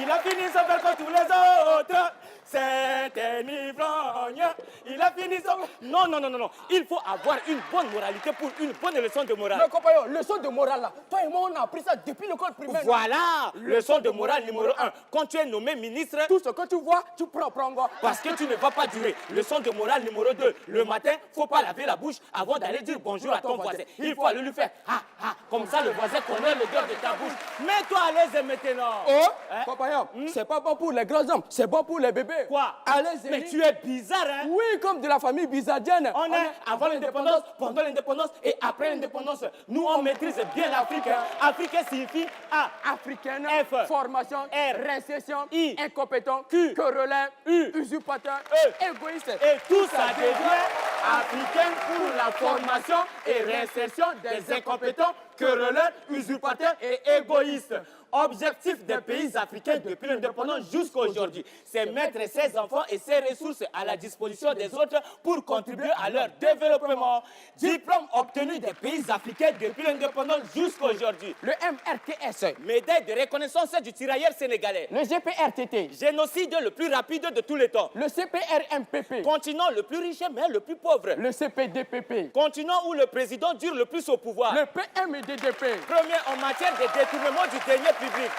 Il a fini son père comme tous les autres. C'est un ivrogne. Il a fini son... Non, non, non, non, non. Il faut avoir une bonne moralité pour une bonne leçon de morale. Mais compagnon, leçon de morale là. Toi et moi, on a appris ça depuis l'école primaire. Voilà, leçon de morale numéro 1. Quand tu es nommé ministre, tout ce que tu vois, tu prends. Parce que tu ne vas pas durer. Leçon de morale numéro 2. Le matin, faut pas laver la bouche avant d'aller dire bonjour à ton voisin. Il faut aller lui faire comme ça le voisin connaît l'odeur de ta bouche. Mets-toi à l'aise maintenant. Oh, compagnon, c'est pas bon pour les grands hommes, c'est bon pour les bébés. Quoi? Allez-y. Mais tu es bizarre, hein? Oui, comme de la famille bizardienne. On est avant l'indépendance, pendant l'indépendance et après l'indépendance. Nous, on maîtrise bien l'Afrique. Afrique signifie A. Africaine. F. Formation. R. Récession. I. Incompétent. Q. Querelleur. U. Usurpateur. E. Égoïste. Et tout ça devient africaine pour la formation et réinsertion des incompétents, querelleurs, usurpateurs et égoïstes. Objectif des pays africains depuis l'indépendance jusqu'à aujourd'hui, c'est mettre ses enfants et ses ressources à la disposition des autres pour contribuer à leur développement. Diplôme obtenu des pays africains depuis l'indépendance jusqu'à aujourd'hui. Le MRTS. Médaille de reconnaissance du tirailleur sénégalais. Le GPRTT. Génocide le plus rapide de tous les temps. Le CPRMPP. Continent le plus riche mais le plus pauvre. Le CPDPP. Continent où le président dure le plus au pouvoir. Le PMDDP. Premier en matière de détournement du denier public.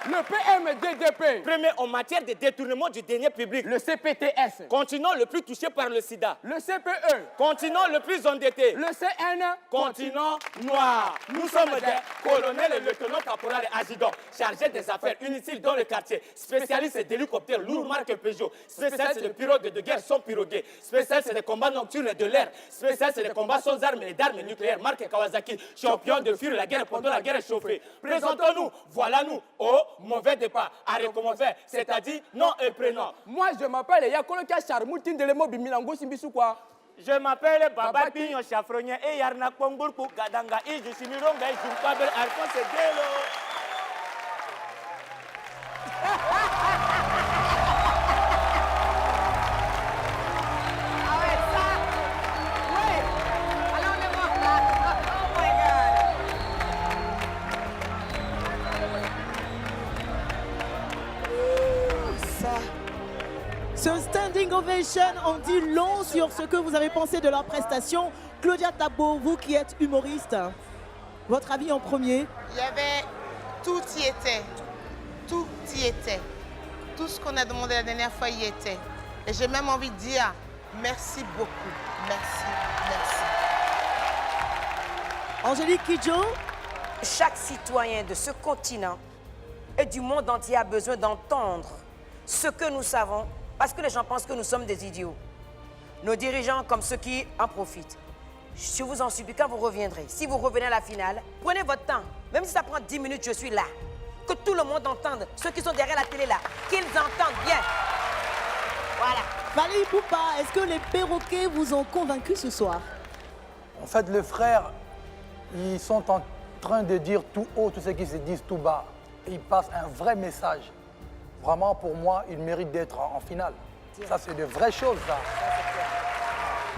Le PMDDP. Premier en matière de détournement du denier public. Le CPTS. Continent le plus touché par le sida. Le CPE. Continent le plus endetté. Le CN. Continent noir. Nous sommes des colonels et lieutenants caporal et adjudants chargés des affaires inutiles dans le quartier. Spécialistes d'hélicoptères lourds marque Peugeot. Spécialistes de pirogues de guerre sans pirogues. Spécialistes des combats nocturnes de l'air. Spécialistes des combats sans armes et d'armes nucléaires marque Kawasaki. Champion de fuir la guerre pendant la guerre chauffée. Présentons-nous, voilà nous. Oh, mauvais départ, à recommencer, c'est-à-dire non et prénom. Moi, je m'appelle Yakoloka Charmoutine de l'Emo Bimilango Simbisu quoi. Je m'appelle Baba Pignon Chafronien et Yarna Kongour pour Kadanga et je suis Nironga et Junkabel Alphonse Delo. Ce standing ovation en dit long sur ce que vous avez pensé de leur prestation. Claudia Tabo, vous qui êtes humoriste, votre avis en premier? Il y avait... Tout y était. Tout y était. Tout ce qu'on a demandé la dernière fois y était. Et j'ai même envie de dire merci beaucoup. Merci, merci. Angélique Kidjo. Chaque citoyen de ce continent et du monde entier a besoin d'entendre ce que nous savons parce que les gens pensent que nous sommes des idiots. Nos dirigeants comme ceux qui en profitent. Je vous en supplie, quand vous reviendrez, si vous revenez à la finale, prenez votre temps. Même si ça prend 10 minutes, je suis là. Que tout le monde entende, ceux qui sont derrière la télé là, qu'ils entendent bien. Voilà. Valérie Poupa, est-ce que les perroquets vous ont convaincu ce soir? En fait, les frères, ils sont en train de dire tout haut tout ce qu'ils se disent tout bas. Et ils passent un vrai message. Vraiment, pour moi, ils méritent d'être en finale. Ça, c'est de vraies choses, ça.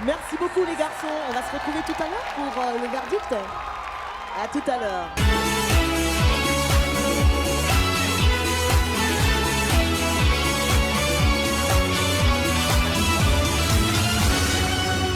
Merci beaucoup, les garçons. On va se retrouver tout à l'heure pour le verdict. À tout à l'heure.